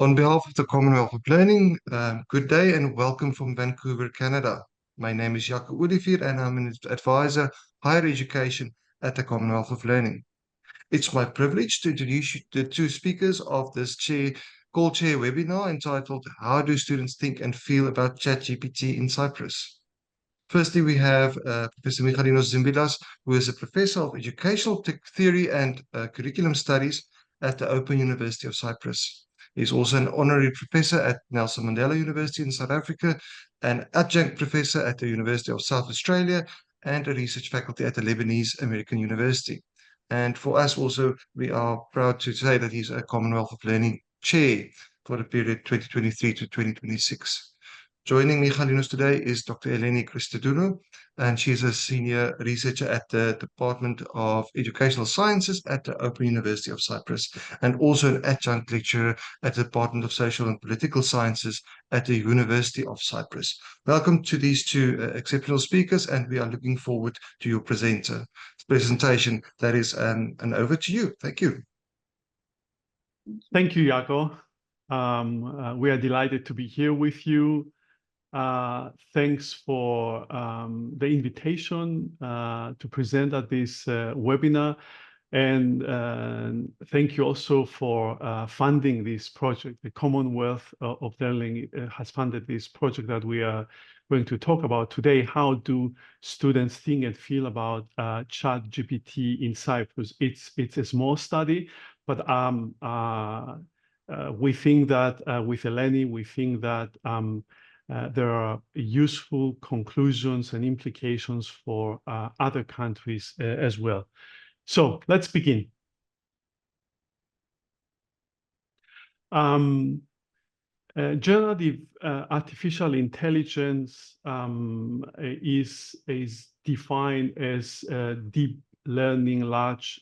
On behalf of the Commonwealth of Learning, good day and welcome from Vancouver, Canada. My name is Jaco Olivier and I'm an advisor, higher education at the Commonwealth of Learning. It's my privilege to introduce you to the two speakers of this COL-chair webinar entitled How Do Students Think and Feel About ChatGPT in Cyprus? Firstly, we have Professor Michalinos Zembylas, who is a professor of educational theory and curriculum studies at the Open University of Cyprus. He's also an honorary professor at Nelson Mandela University in South Africa, an adjunct professor at the University of South Australia, and a research faculty at the Lebanese American University. And for us also, we are proud to say that he's a Commonwealth of Learning chair for the period 2023 to 2026. Joining Michalinos today is Dr. Eleni Chistodoulou, and she's a senior researcher at the Department of Educational Sciences at the Open University of Cyprus, and also an adjunct lecturer at the Department of Social and Political Sciences at the University of Cyprus. Welcome to these two exceptional speakers, and we are looking forward to your presentation. That is, and over to you. Thank you. Thank you, Jaco. We are delighted to be here with you. Thanks for the invitation to present at this webinar, and thank you also for funding this project. The Commonwealth of Learning has funded this project that we are going to talk about today. How do students think and feel about ChatGPT in Cyprus? It's a small study, but we think that with Eleni, we think that there are useful conclusions and implications for other countries as well. So let's begin. Generative artificial intelligence is defined as deep learning large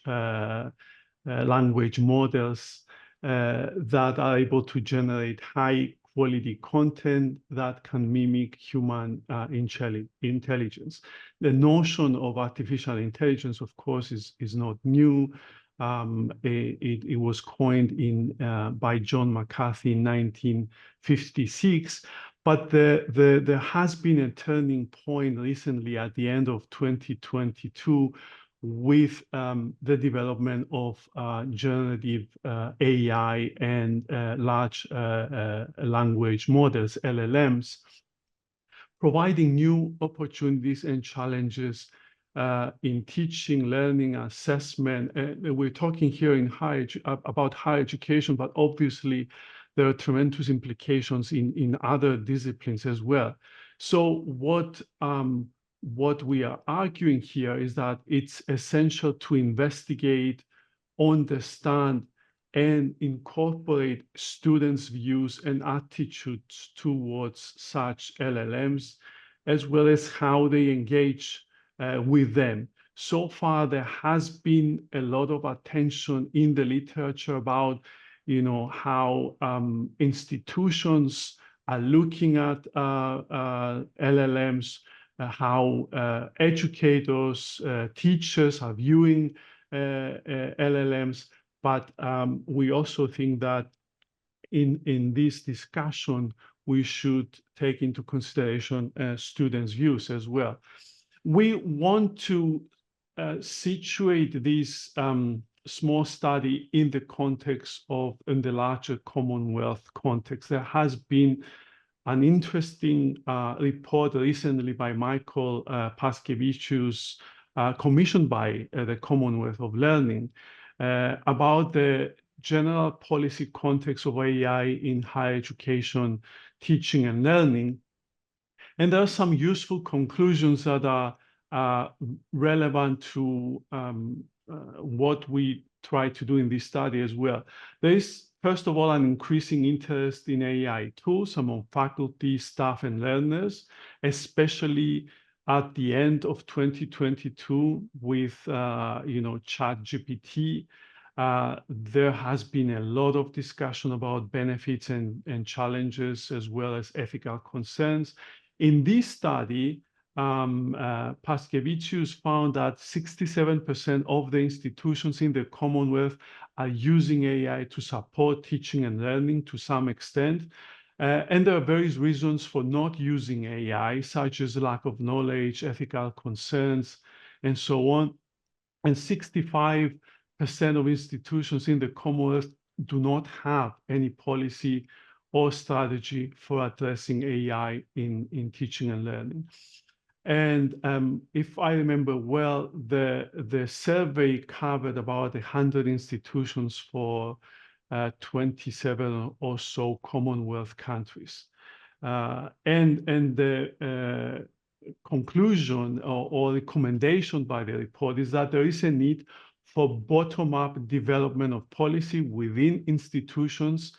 language models that are able to generate high quality content that can mimic human intelligence. The notion of artificial intelligence, of course, is not new. It was coined by John McCarthy in 1956, but there has been a turning point recently at the end of 2022 with the development of generative AI and large language models, LLMs, providing new opportunities and challenges in teaching, learning, assessment. We're talking here about higher education, but obviously there are tremendous implications in other disciplines as well. So what we are arguing here is that it's essential to investigate, understand, and incorporate students' views and attitudes towards such LLMs, as well as how they engage with them. So far, there has been a lot of attention in the literature about, how institutions are looking at LLMs, how educators, teachers are viewing LLMs, but we also think that in this discussion, we should take into consideration students' views as well. We want to situate this small study in the context in the larger Commonwealth context. There has been an interesting report recently by Michael Paskevicius, commissioned by the Commonwealth of Learning, about the general policy context of AI in higher education, teaching and learning. And there are some useful conclusions that are relevant to what we try to do in this study as well. There is, first of all, an increasing interest in AI tools among faculty, staff, and learners, especially at the end of 2022 with ChatGPT. There has been a lot of discussion about benefits and challenges, as well as ethical concerns. In this study, Paskevicius found that 67% of the institutions in the Commonwealth are using AI to support teaching and learning to some extent. And there are various reasons for not using AI, such as lack of knowledge, ethical concerns, and so on. And 65% of institutions in the Commonwealth do not have any policy or strategy for addressing AI in teaching and learning. And if I remember well, the survey covered about 100 institutions for 27 or so Commonwealth countries. And the conclusion or recommendation by the report is that there is a need for bottom-up development of policy within institutions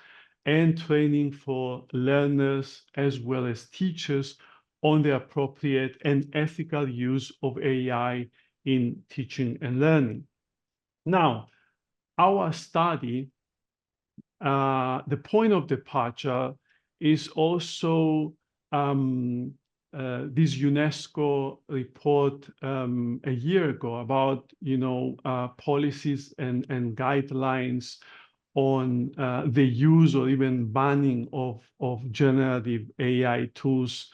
and training for learners as well as teachers on the appropriate and ethical use of AI in teaching and learning. Now, our study, the point of departure is also this UNESCO report a year ago about, policies and guidelines on the use or even banning of generative AI tools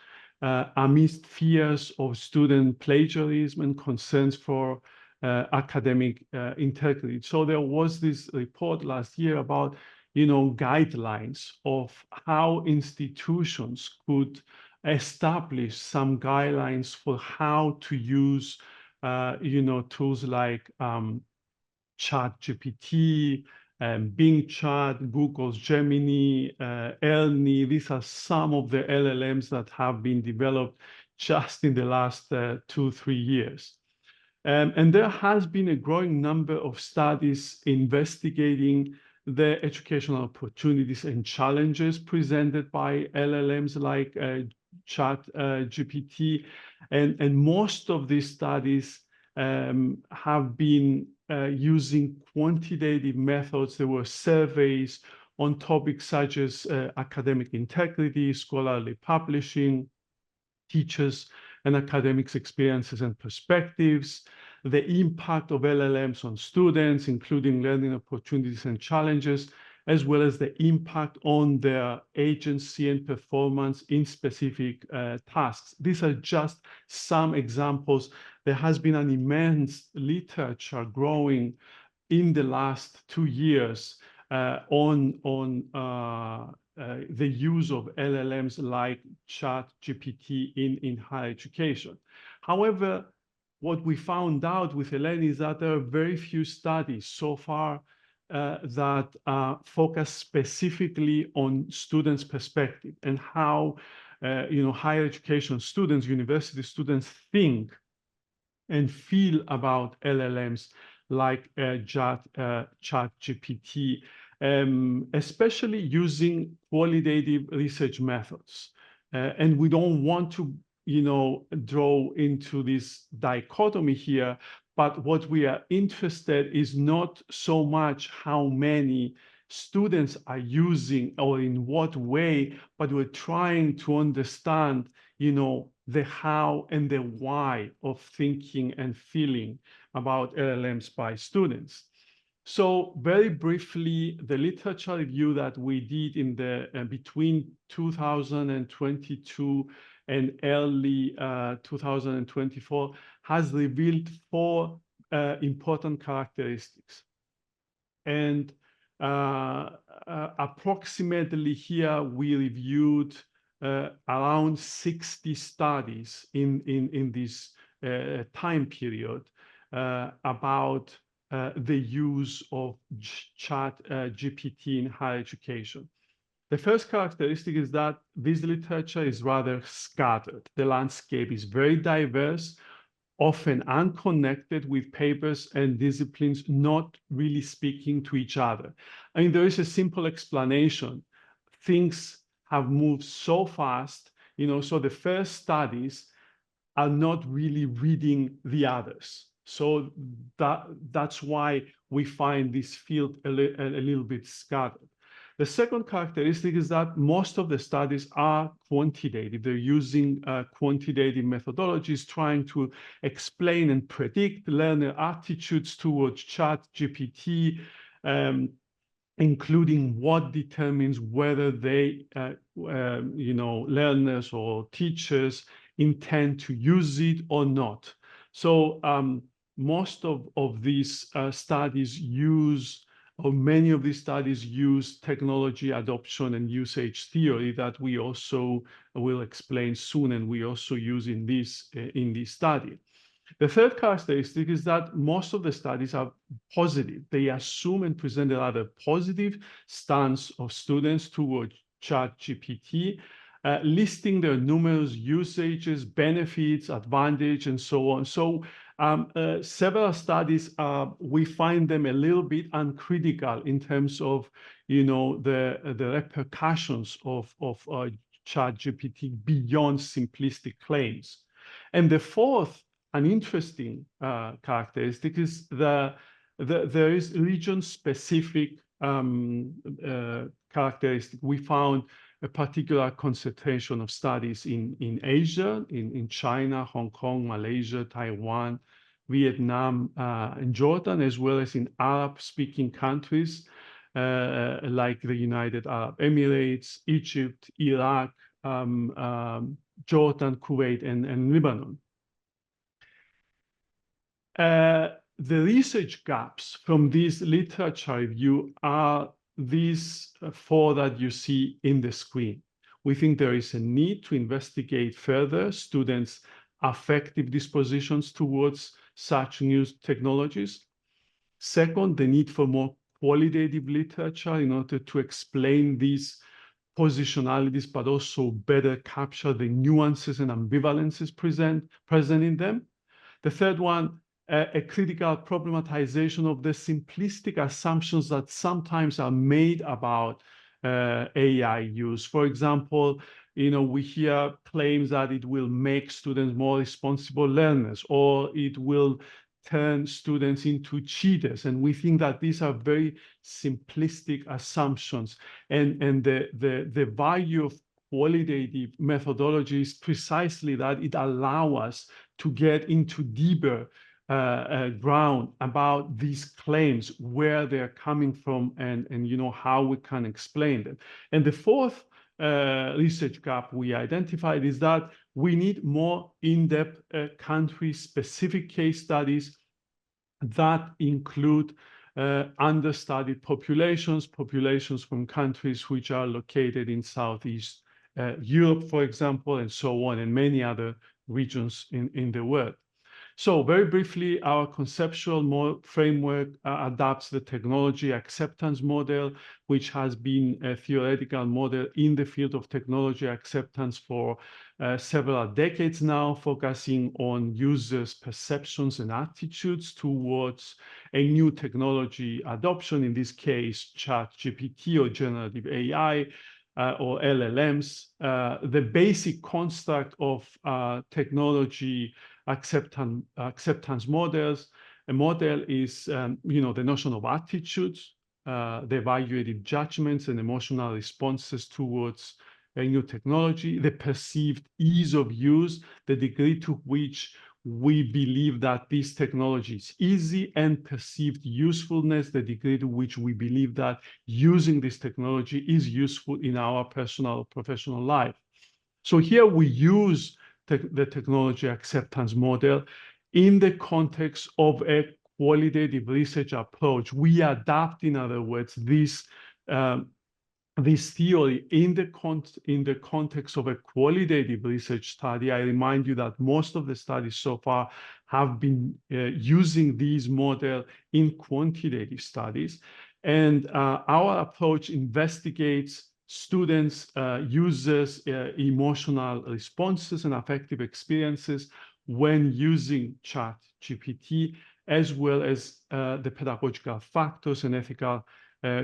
amidst fears of student plagiarism and concerns for academic integrity. So there was this report last year about, guidelines of how institutions could establish some guidelines for how to use, tools like ChatGPT, Bing Chat, Google's Gemini, Eleni. These are some of the LLMs that have been developed just in the last 2-3 years. And there has been a growing number of studies investigating the educational opportunities and challenges presented by LLMs like ChatGPT. And most of these studies have been using quantitative methods. There were surveys on topics such as academic integrity, scholarly publishing, teachers and academics' experiences and perspectives, the impact of LLMs on students, including learning opportunities and challenges, as well as the impact on their agency and performance in specific tasks. These are just some examples. There has been an immense literature growing in the last 2 years on the use of LLMs like ChatGPT in higher education. However, what we found out with Eleni is that there are very few studies so far that focus specifically on students' perspective and how higher education students, university students think and feel about LLMs like ChatGPT, especially using qualitative research methods. And we don't want to, draw into this dichotomy here, but what we are interested is not so much how many students are using or in what way, but we're trying to understand, the how and the why of thinking and feeling about LLMs by students. So very briefly, the literature review that we did in the between 2022 and early 2024 has revealed 4 important characteristics. And approximately here, we reviewed around 60 studies in this time period about the use of ChatGPT in higher education. The first characteristic is that this literature is rather scattered. The landscape is very diverse, often unconnected, with papers and disciplines not really speaking to each other. I mean, there is a simple explanation. Things have moved so fast, so the first studies are not really reading the others. So that's why we find this field a little bit scattered. The second characteristic is that most of the studies are quantitative. They're using quantitative methodologies, trying to explain and predict learner attitudes towards ChatGPT, including what determines whether they, learners or teachers intend to use it or not. So most of these studies use, or many of these studies use technology adoption and usage theory that we also will explain soon, and we also use in this study. The third characteristic is that most of the studies are positive. They assume and present a rather positive stance of students towards ChatGPT, listing their numerous usages, benefits, advantage, and so on. So several studies, we find them a little bit uncritical in terms of, the repercussions of ChatGPT beyond simplistic claims. And the fourth, an interesting characteristic is there is region-specific characteristic. We found a particular concentration of studies in Asia, in China, Hong Kong, Malaysia, Taiwan, Vietnam, and Jordan, as well as in Arab-speaking countries like the United Arab Emirates, Egypt, Iraq, Jordan, Kuwait, and Lebanon. The research gaps from this literature review are these four that you see in the screen. We think there is a need to investigate further students' affective dispositions towards such new technologies. Second, the need for more qualitative literature in order to explain these positionalities, but also better capture the nuances and ambivalences present in them. The third one, a critical problematization of the simplistic assumptions that sometimes are made about AI use. For example, we hear claims that it will make students more responsible learners, or it will turn students into cheaters. And we think that these are very simplistic assumptions. And the value of qualitative methodology is precisely that it allows us to get into deeper ground about these claims, where they're coming from, and how we can explain them. And the fourth research gap we identified is that we need more in-depth country-specific case studies that include understudied populations from countries which are located in Southeast Europe, for example, and so on, and many other regions in the world. So very briefly, our conceptual framework adapts the technology acceptance model, which has been a theoretical model in the field of technology acceptance for several decades now, focusing on users' perceptions and attitudes towards a new technology adoption, in this case, ChatGPT or generative AI, or LLMs. The basic construct of technology acceptance models. A model is, the notion of attitudes, the evaluative judgments and emotional responses towards a new technology, the perceived ease of use, the degree to which we believe that this technology is easy, and perceived usefulness, the degree to which we believe that using this technology is useful in our personal or professional life. So here we use the technology acceptance model in the context of a qualitative research approach. We adapt, in other words, this theory in the context of a qualitative research study. I remind you that most of the studies so far have been using these models in quantitative studies. And our approach investigates students, users, emotional responses and affective experiences when using ChatGPT, as well as the pedagogical factors and ethical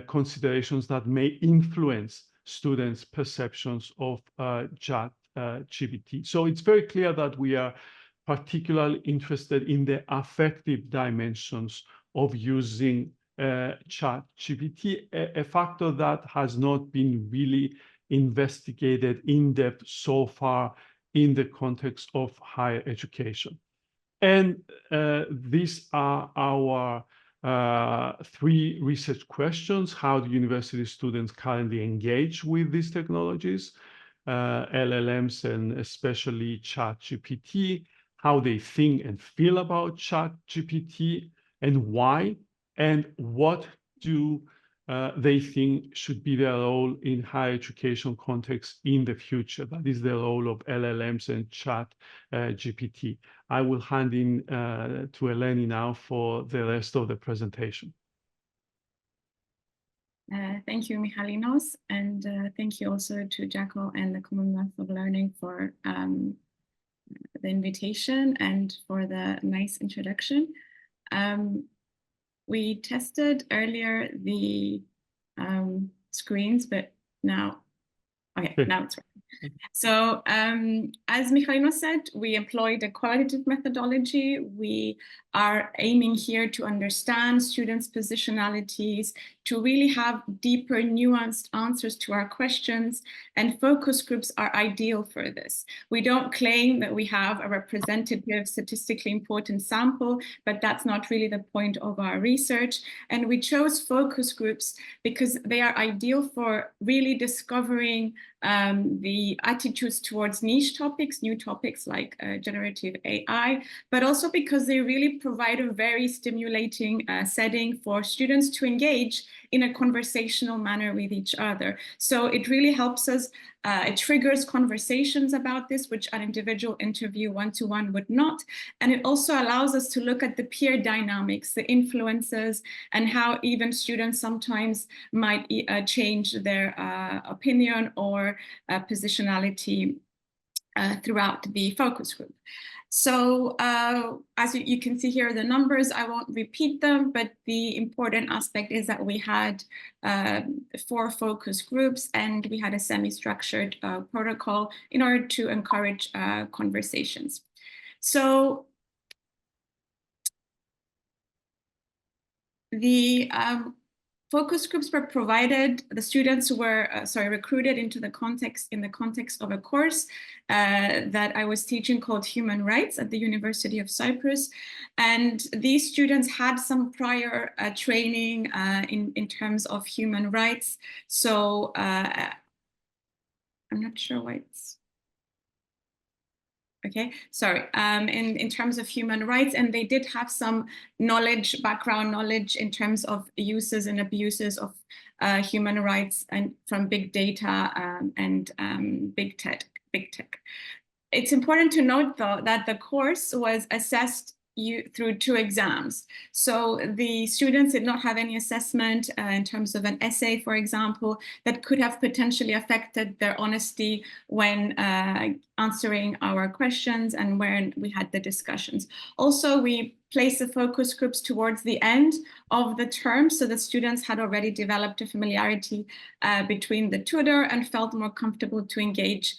considerations that may influence students' perceptions of ChatGPT. So it's very clear that we are particularly interested in the affective dimensions of using ChatGPT, a factor that has not been really investigated in depth so far in the context of higher education. And these are our three research questions. How do university students currently engage with these technologies, LLMs, and especially ChatGPT, how they think and feel about ChatGPT, and why, and what do they think should be their role in higher education context in the future. That is the role of LLMs and ChatGPT. I will hand in to Eleni now for the rest of the presentation. Thank you, Michalinos, and thank you also to Jaco and the Commonwealth of Learning for the invitation and for the nice introduction. We tested earlier the screens, but now, okay, now it's right. So as Michalinos said, we employed a qualitative methodology. We are aiming here to understand students' positionalities, to really have deeper, nuanced answers to our questions, and focus groups are ideal for this. We don't claim that we have a representative, statistically important sample, but that's not really the point of our research. And we chose focus groups because they are ideal for really discovering the attitudes towards niche topics, new topics like generative AI, but also because they really provide a very stimulating setting for students to engage in a conversational manner with each other. So it really helps us, it triggers conversations about this, which an individual interview one-to-one would not. And it also allows us to look at the peer dynamics, the influences, and how even students sometimes might change their opinion or positionality throughout the focus group. So as you can see here, the numbers, I won't repeat them, but the important aspect is that we had 4 focus groups and we had a semi-structured protocol in order to encourage conversations. So the focus groups were provided, the students were recruited into the context of a course that I was teaching called Human Rights at the University of Cyprus. And these students had some prior training in terms of human rights. So I'm not sure why it's, okay, sorry, in terms of human rights, and they did have some knowledge, background knowledge in terms of uses and abuses of human rights and from big data and big tech. It's important to note, though, that the course was assessed through 2 exams. So the students did not have any assessment in terms of an essay, for example, that could have potentially affected their honesty when answering our questions and when we had the discussions. Also, we placed the focus groups towards the end of the term, so the students had already developed a familiarity between the tutor and felt more comfortable to engage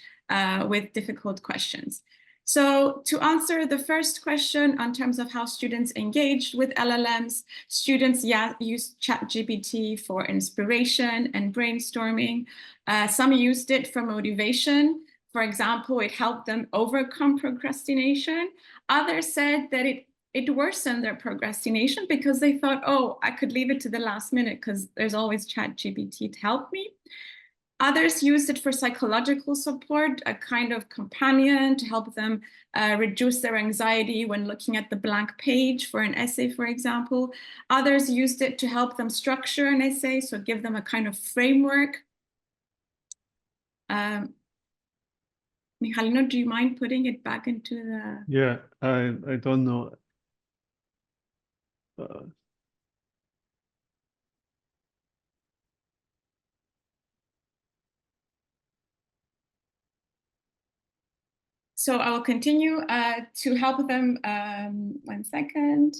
with difficult questions. So to answer the first question in terms of how students engaged with LLMs, students used ChatGPT for inspiration and brainstorming. Some used it for motivation. For example, it helped them overcome procrastination. Others said that it worsened their procrastination because they thought, oh, I could leave it to the last minute because there's always ChatGPT to help me. Others used it for psychological support, a kind of companion to help them reduce their anxiety when looking at the blank page for an essay, for example. Others used it to help them structure an essay, so give them a kind of framework. Michalino, do you mind putting it back into the... Yeah, I don't know. So I will continue to help them, one second,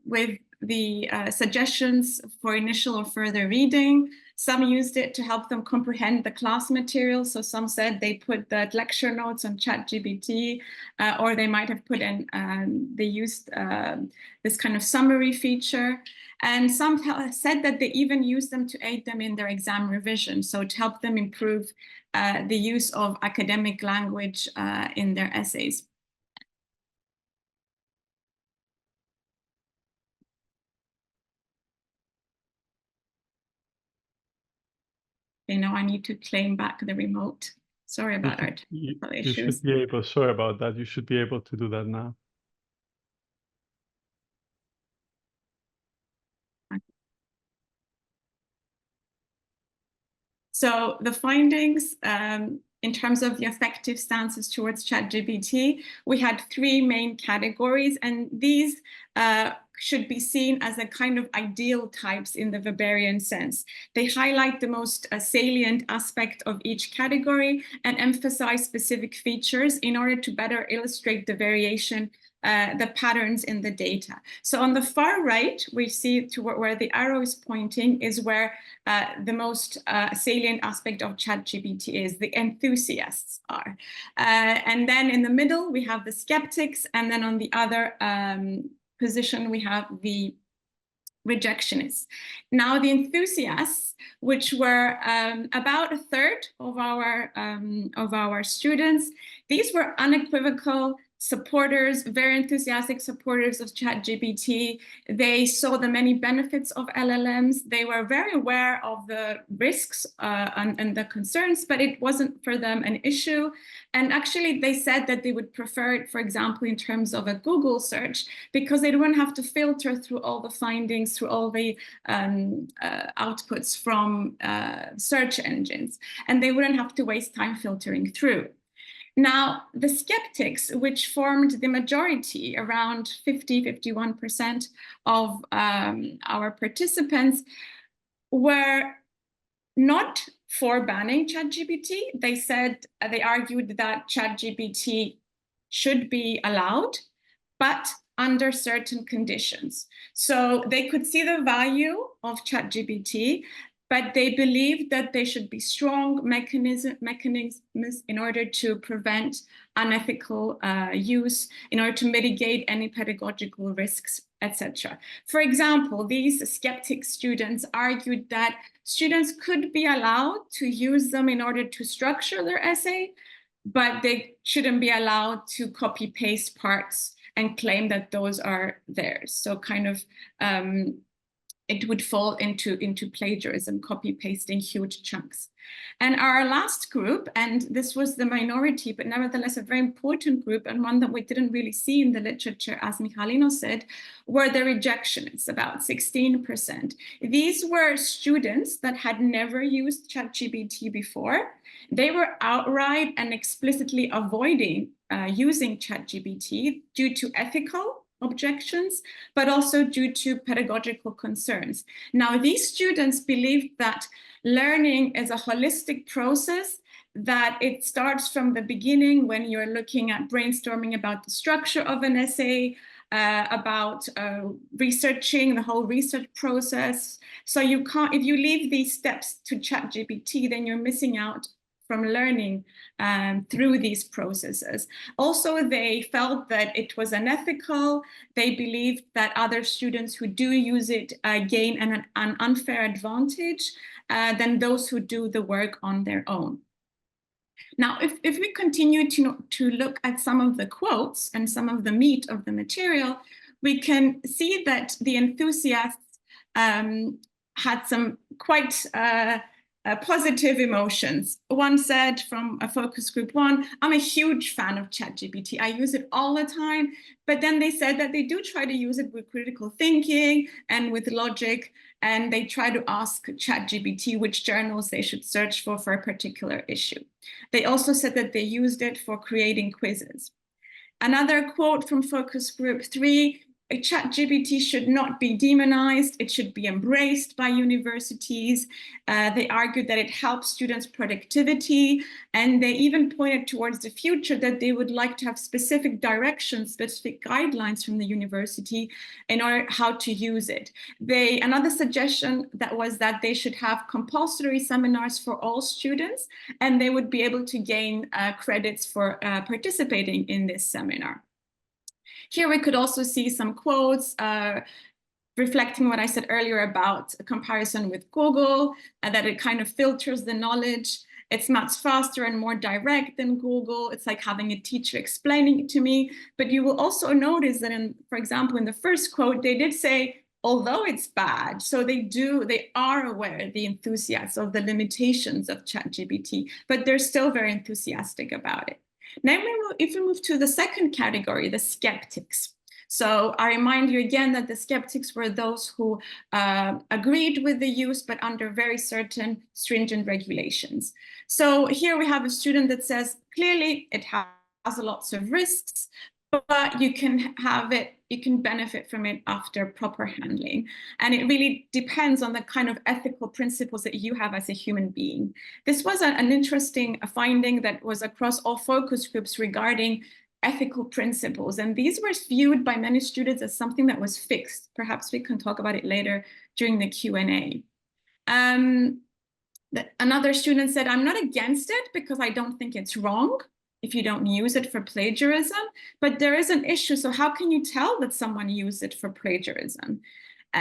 with the suggestions for initial or further reading. Some used it to help them comprehend the class material. So some said they put the lecture notes on ChatGPT, or they might have put in, they used this kind of summary feature. And some said that they even used them to aid them in their exam revision. So to help them improve the use of academic language in their essays. Okay, now I need to claim back the remote. Sorry about our technical issues. You should be able, sorry about that. You should be able to do that now. So the findings in terms of the effective stances towards ChatGPT, we had 3 main categories, and these should be seen as a kind of ideal types in the Weberian sense. They highlight the most salient aspect of each category and emphasize specific features in order to better illustrate the variation, the patterns in the data. So on the far right, we see to where the arrow is pointing is where the most salient aspect of ChatGPT is, the enthusiasts are. And then in the middle, we have the skeptics, and then on the other position, we have the rejectionists. Now, the enthusiasts, which were about 1/3 of our students, these were unequivocal supporters, very enthusiastic supporters of ChatGPT. They saw the many benefits of LLMs. They were very aware of the risks and the concerns, but it wasn't for them an issue. And actually, they said that they would prefer it, for example, in terms of a Google search, because they wouldn't have to filter through all the findings, through all the outputs from search engines, and they wouldn't have to waste time filtering through. Now, the skeptics, which formed the majority, around 51% of our participants, were not for banning ChatGPT. They said, they argued that ChatGPT should be allowed, but under certain conditions. So they could see the value of ChatGPT, but they believed that there should be strong mechanisms in order to prevent unethical use, in order to mitigate any pedagogical risks, etc. For example, these skeptic students argued that students could be allowed to use them in order to structure their essay, but they shouldn't be allowed to copy-paste parts and claim that those are theirs. So kind of it would fall into plagiarism, copy-pasting huge chunks. And our last group, and this was the minority, but nevertheless a very important group, and one that we didn't really see in the literature, as Michalinos said, were the rejectionists, about 16%. These were students that had never used ChatGPT before. They were outright and explicitly avoiding using ChatGPT due to ethical objections, but also due to pedagogical concerns. Now, these students believed that learning is a holistic process, that it starts from the beginning when you're looking at brainstorming about the structure of an essay, about researching the whole research process. So you can't, if you leave these steps to ChatGPT, then you're missing out from learning through these processes. Also, they felt that it was unethical. They believed that other students who do use it gain an unfair advantage than those who do the work on their own. Now, if we continue to look at some of the quotes and some of the meat of the material, we can see that the enthusiasts had some quite positive emotions. One said from a focus group 1, I'm a huge fan of ChatGPT. I use it all the time. But then they said that they do try to use it with critical thinking and with logic, and they try to ask ChatGPT which journals they should search for a particular issue. They also said that they used it for creating quizzes. Another quote from focus group 3 ChatGPT should not be demonized. It should be embraced by universities. They argued that it helps students' productivity, and they even pointed towards the future that they would like to have specific directions, specific guidelines from the university in order how to use it. Another suggestion that was that they should have compulsory seminars for all students, and they would be able to gain credits for participating in this seminar. Here we could also see some quotes reflecting what I said earlier about a comparison with Google, that it kind of filters the knowledge. It's much faster and more direct than Google. It's like having a teacher explaining it to me. But you will also notice that, for example, in the first quote, they did say, although it's bad, so they are aware, the enthusiasts, of the limitations of ChatGPT, but they're still very enthusiastic about it. Now, if we move to the second category, the skeptics. So I remind you again that the skeptics were those who agreed with the use, but under very certain stringent regulations. So here we have a student that says, clearly it has lots of risks, but you can have it, you can benefit from it after proper handling. And it really depends on the kind of ethical principles that you have as a human being. This was an interesting finding that was across all focus groups regarding ethical principles. And these were viewed by many students as something that was fixed. Perhaps we can talk about it later during the Q&A. Another student said, I'm not against it because I don't think it's wrong if you don't use it for plagiarism, but there is an issue. So how can you tell that someone used it for plagiarism?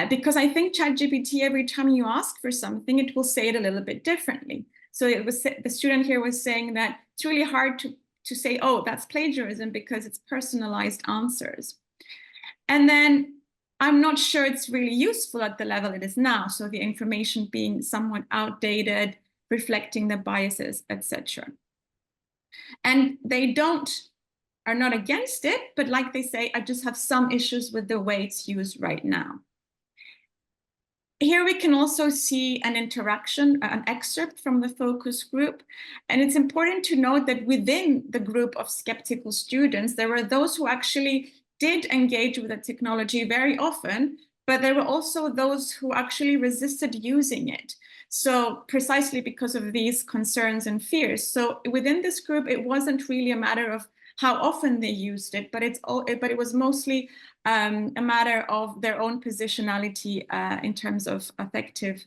Because I think ChatGPT, every time you ask for something, it will say it a little bit differently. So it was, the student here was saying that it's really hard to say, oh, that's plagiarism because it's personalized answers. And then I'm not sure it's really useful at the level it is now. So the information being somewhat outdated, reflecting the biases, etc. And they are not against it, but like they say, I just have some issues with the way it's used right now. Here we can also see an interaction, an excerpt from the focus group. And it's important to note that within the group of skeptical students, there were those who actually did engage with the technology very often, but there were also those who actually resisted using it. So precisely because of these concerns and fears. So within this group, it wasn't really a matter of how often they used it, but it was mostly a matter of their own positionality in terms of affective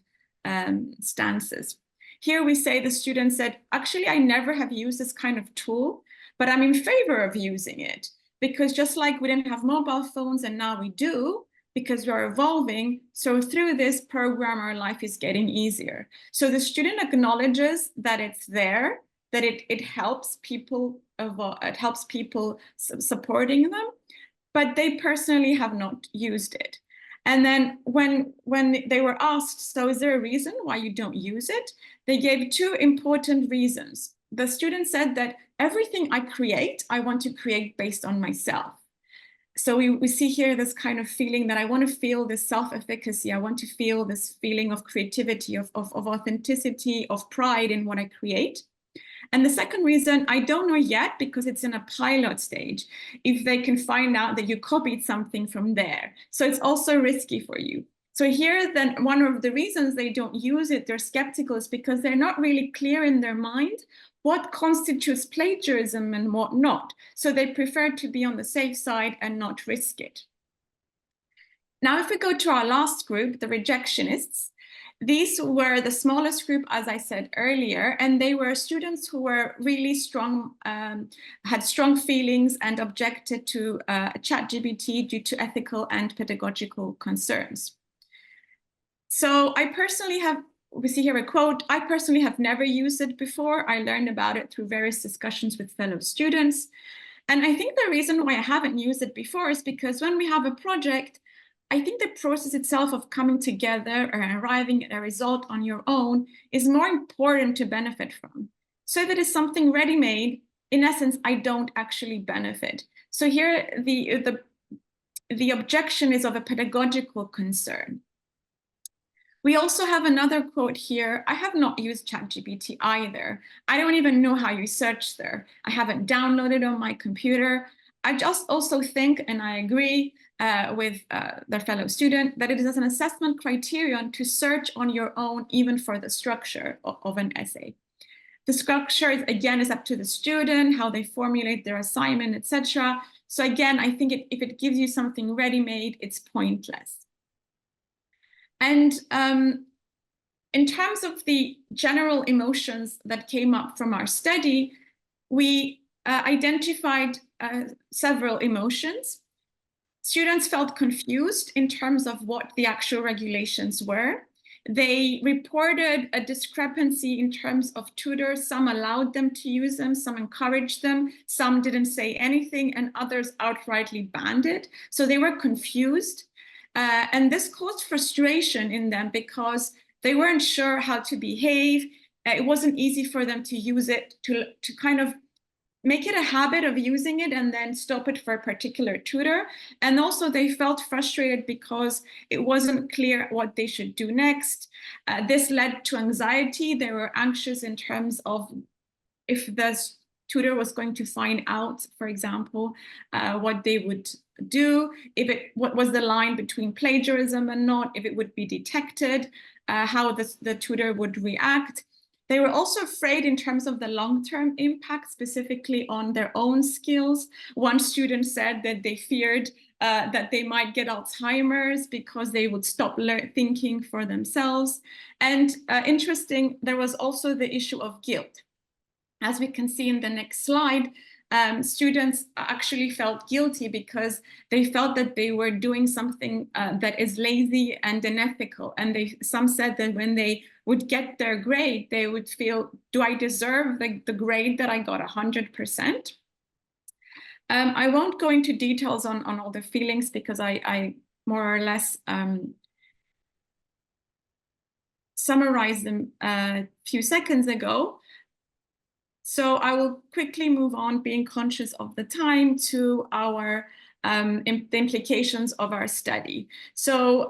stances. Here we say the student said, actually, I never have used this kind of tool, but I'm in favor of using it because just like we didn't have mobile phones and now we do, because we are evolving, so through this program, our life is getting easier. So the student acknowledges that it's there, that it helps people evolve, it helps people supporting them, but they personally have not used it. And then when they were asked, so is there a reason why you don't use it? They gave two important reasons. The student said that everything I create, I want to create based on myself. So we see here this kind of feeling that I want to feel this self-efficacy. I want to feel this feeling of creativity, of authenticity, of pride in what I create. And the second reason, I don't know yet, because it's in a pilot stage, if they can find out that you copied something from there. So it's also risky for you. So here, then, one of the reasons they don't use it, they're skeptical, is because they're not really clear in their mind what constitutes plagiarism and what not. So they prefer to be on the safe side and not risk it. Now, if we go to our last group, the rejectionists, these were the smallest group, as I said earlier, and they were students who were really strong, had strong feelings and objected to ChatGPT due to ethical and pedagogical concerns. So I personally have, we see here a quote, I personally have never used it before. I learned about it through various discussions with fellow students. And I think the reason why I haven't used it before is because when we have a project, I think the process itself of coming together and arriving at a result on your own is more important to benefit from. So if it is something ready-made, in essence, I don't actually benefit. So here, the objection is of a pedagogical concern. We also have another quote here. I have not used ChatGPT either. I don't even know how you search there. I haven't downloaded on my computer. I just also think, and I agree with their fellow student, that it is an assessment criterion to search on your own, even for the structure of an essay. The structure, again, is up to the student, how they formulate their assignment, etc. So again, I think if it gives you something ready-made, it's pointless. And in terms of the general emotions that came up from our study, we identified several emotions. Students felt confused in terms of what the actual regulations were. They reported a discrepancy in terms of tutors. Some allowed them to use them, some encouraged them, some didn't say anything, and others outrightly banned it. So they were confused. And this caused frustration in them because they weren't sure how to behave. It wasn't easy for them to use it, to kind of make it a habit of using it and then stop it for a particular tutor. And also they felt frustrated because it wasn't clear what they should do next. This led to anxiety. They were anxious in terms of if the tutor was going to find out, for example, what they would do, what was the line between plagiarism and not, if it would be detected, how the tutor would react. They were also afraid in terms of the long-term impact, specifically on their own skills. One student said that they feared that they might get Alzheimer's because they would stop thinking for themselves. And interesting, there was also the issue of guilt. As we can see in the next slide, students actually felt guilty because they felt that they were doing something that is lazy and unethical. And some said that when they would get their grade, they would feel, do I deserve the grade that I got 100%? I won't go into details on all the feelings because I more or less summarized them a few seconds ago. So I will quickly move on, being conscious of the time, to our the implications of our study. So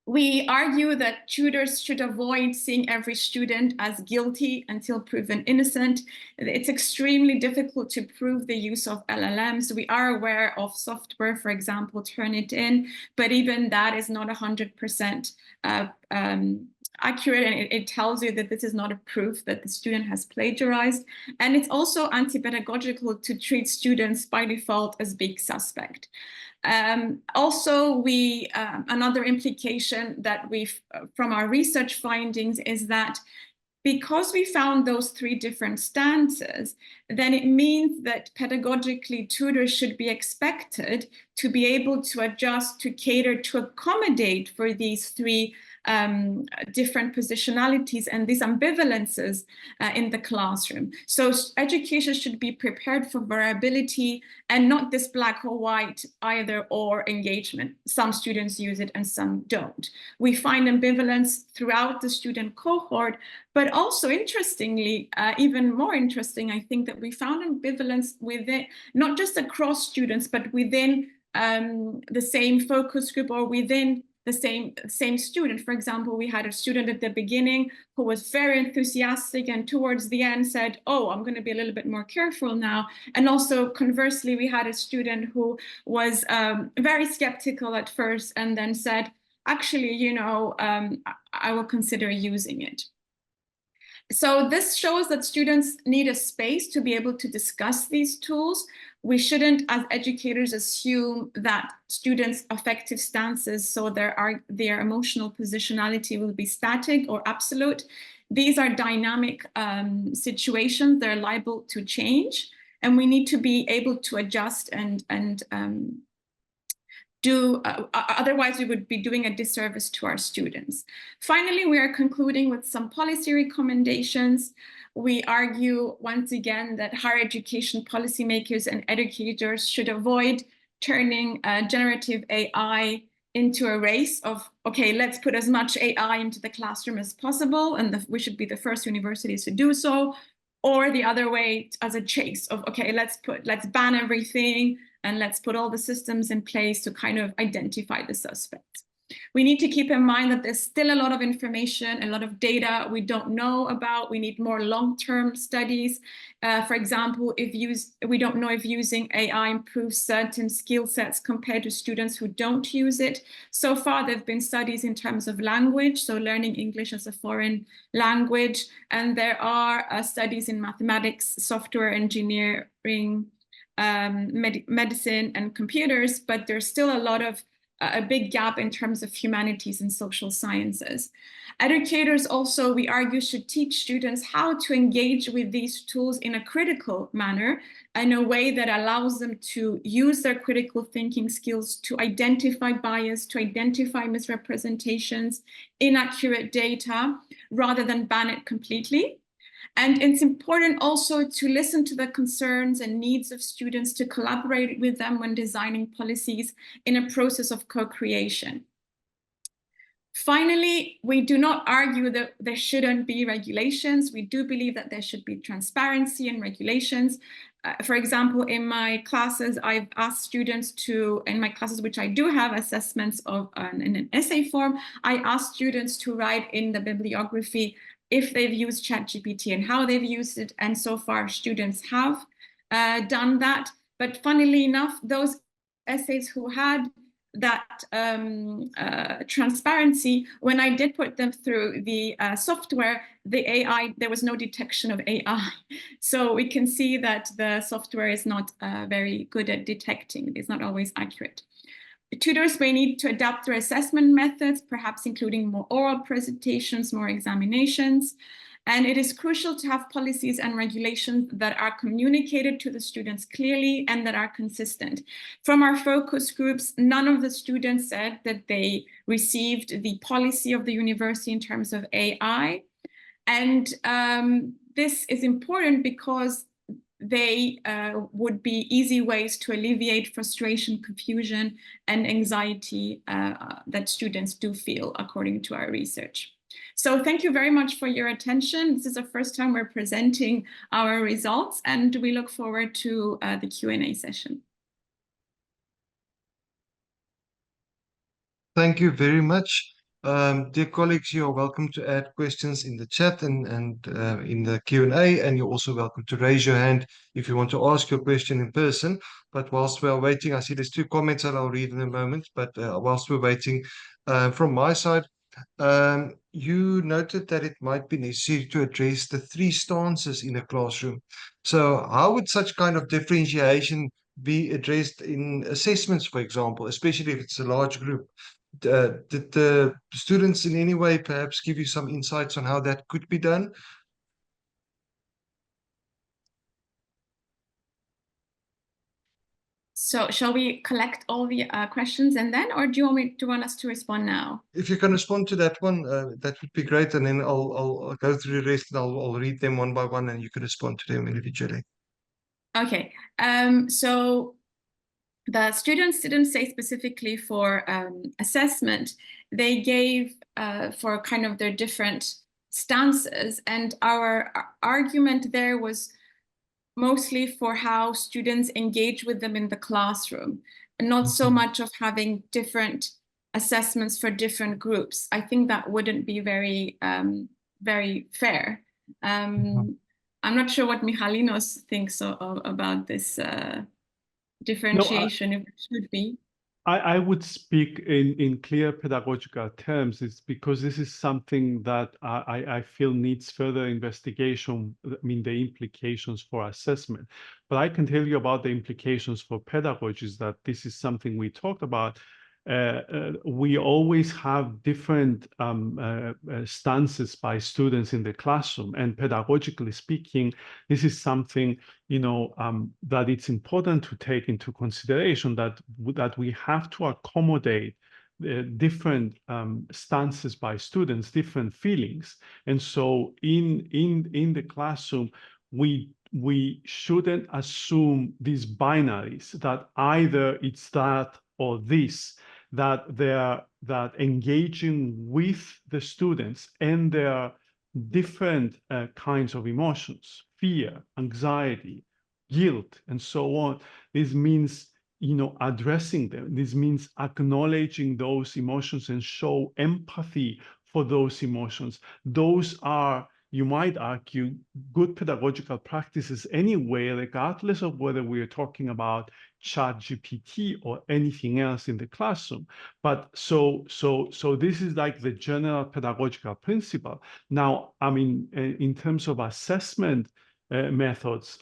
we argue that tutors should avoid seeing every student as guilty until proven innocent. It's extremely difficult to prove the use of LLMs. We are aware of software, for example, Turnitin, but even that is not 100% accurate, and it tells you that this is not a proof that the student has plagiarized. And it's also anti-pedagogical to treat students by default as big suspect. Also, another implication that from our research findings is that because we found those three different stances, then it means that pedagogically tutors should be expected to be able to adjust, to cater, to accommodate for these three different positionalities and these ambivalences in the classroom. So education should be prepared for variability and not this black or white either or engagement. Some students use it and some don't. We find ambivalence throughout the student cohort, but also interestingly, even more interesting, I think that we found ambivalence within, not just across students, but within the same focus group or within the same student. For example, we had a student at the beginning who was very enthusiastic and towards the end said, oh, I'm going to be a little bit more careful now. And also conversely, we had a student who was very skeptical at first and then said, actually, you know, I will consider using it. So this shows that students need a space to be able to discuss these tools. We shouldn't, as educators, assume that students' affective stances, so their emotional positionality, will be static or absolute. These are dynamic situations. They're liable to change, and we need to be able to adjust and otherwise we would be doing a disservice to our students. Finally, we are concluding with some policy recommendations. We argue once again that higher education policymakers and educators should avoid turning generative AI into a race of, okay, let's put as much AI into the classroom as possible, and we should be the first universities to do so, or the other way, as a chase of, okay, let's ban everything and let's put all the systems in place to kind of identify the suspects. We need to keep in mind that there's still a lot of information, a lot of data we don't know about. We need more long-term studies. For example, we don't know if using AI improves certain skill sets compared to students who don't use it. So far, there have been studies in terms of language, so learning English as a foreign language, and there are studies in mathematics, software engineering, medicine, and computers, but there's still a big gap in terms of humanities and social sciences. Educators also, we argue, should teach students how to engage with these tools in a critical manner, in a way that allows them to use their critical thinking skills to identify bias, to identify misrepresentations, inaccurate data, rather than ban it completely. And it's important also to listen to the concerns and needs of students, to collaborate with them when designing policies in a process of co-creation. Finally, we do not argue that there shouldn't be regulations. We do believe that there should be transparency in regulations. For example, in my classes, I've asked students to, in my classes, which I do have assessments of in an essay form, I asked students to write in the bibliography if they've used ChatGPT and how they've used it. And so far, students have done that. But funnily enough, those essays who had that transparency, when I did put them through the software, the AI, there was no detection of AI. So we can see that the software is not very good at detecting. It's not always accurate. Tutors may need to adapt their assessment methods, perhaps including more oral presentations, more examinations. And it is crucial to have policies and regulations that are communicated to the students clearly and that are consistent. From our focus groups, none of the students said that they received the policy of the university in terms of AI. And this is important because they would be easy ways to alleviate frustration, confusion, and anxiety that students do feel, according to our research. So thank you very much for your attention. This is the first time we're presenting our results, and we look forward to the Q&A session. Thank you very much. Dear colleagues, you are welcome to add questions in the chat and in the Q&A, and you're also welcome to raise your hand if you want to ask your question in person. But whilst we are waiting, I see there's 2 comments that I'll read in a moment, but whilst we're waiting, from my side, you noted that it might be necessary to address the 3 stances in a classroom. So how would such kind of differentiation be addressed in assessments, for example, especially if it's a large group? Did the students in any way perhaps give you some insights on how that could be done? So shall we collect all the questions and then, or do you want us to respond now? If you can respond to that one, that would be great. And then I'll go through the rest and I'll read them one by one and you can respond to them individually. Okay, so the students didn't say specifically for assessment. They gave for kind of their different stances, and our argument there was mostly for how students engage with them in the classroom, and not so much of having different assessments for different groups. I think that wouldn't be very, very fair. I'm not sure what Michalinos thinks about this differentiation, if it should be. I would speak in clear pedagogical terms. It's because this is something that I feel needs further investigation. I mean, the implications for assessment. But I can tell you about the implications for pedagogy, is that this is something we talked about. We always have different stances by students in the classroom, and pedagogically speaking, this is something, you know, that it's important to take into consideration, that we have to accommodate different stances by students, different feelings. And so in the classroom, we shouldn't assume these binaries, that either it's that or this, that engaging with the students and their different kinds of emotions, fear, anxiety, guilt, and so on. This means addressing them. This means acknowledging those emotions and show empathy for those emotions. Those are, you might argue, good pedagogical practices anyway, regardless of whether we are talking about ChatGPT or anything else in the classroom. But so this is like the general pedagogical principle. Now, I mean, in terms of assessment methods,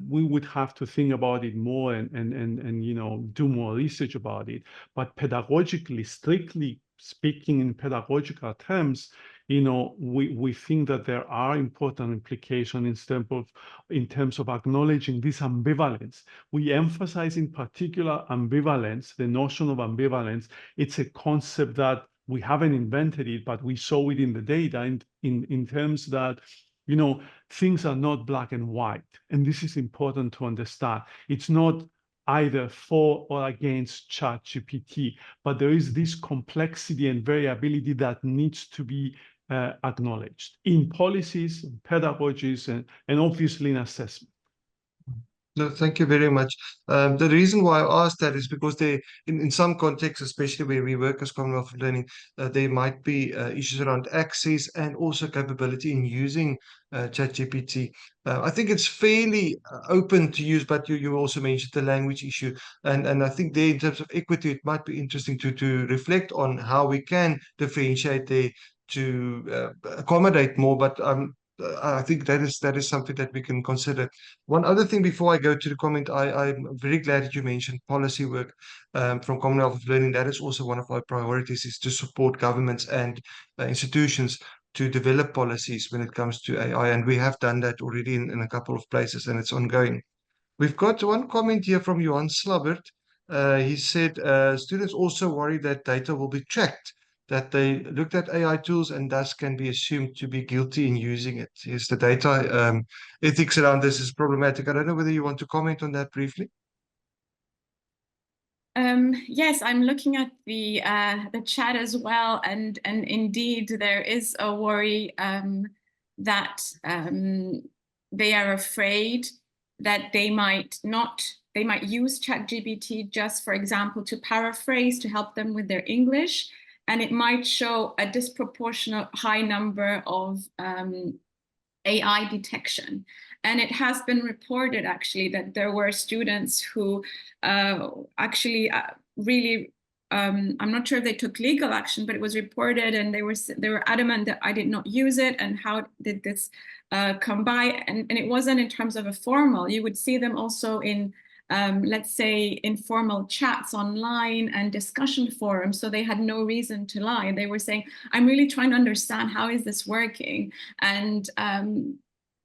we would have to think about it more and do more research about it. But pedagogically, strictly speaking in pedagogical terms, we think that there are important implications in terms of acknowledging this ambivalence. We emphasize in particular ambivalence, the notion of ambivalence. It's a concept that we haven't invented it, but we saw it in the data in terms that things are not black and white. And this is important to understand. It's not either for or against ChatGPT, but there is this complexity and variability that needs to be acknowledged in policies, in pedagogies, and obviously in assessment. No, thank you very much. The reason why I asked that is because in some contexts, especially where we work as Commonwealth of Learning, there might be issues around access and also capability in using ChatGPT. I think it's fairly open to use, but you also mentioned the language issue. And I think there, in terms of equity, it might be interesting to reflect on how we can differentiate there to accommodate more. But I think that is something that we can consider. One other thing before I go to the comment, I'm very glad that you mentioned policy work from Commonwealth of Learning. That is also one of our priorities, is to support governments and institutions to develop policies when it comes to AI. And we have done that already in a couple of places, and it's ongoing. We've got one comment here from Johan Slabbert. He said, students also worry that data will be tracked, that they looked at AI tools and thus can be assumed to be guilty in using it. Yes, the data ethics around this is problematic. I don't know whether you want to comment on that briefly. Yes, I'm looking at the chat as well, and indeed there is a worry that they are afraid that they might use ChatGPT just, for example, to paraphrase, to help them with their English, and it might show a disproportionate high number of AI detection. And it has been reported actually that there were students who really, I'm not sure if they took legal action, but it was reported, and they were adamant that I did not use it, and how did this come by? And it wasn't in terms of a formal. You would see them also in let's say, informal chats online and discussion forums. So they had no reason to lie. They were saying, I'm really trying to understand, how is this working? And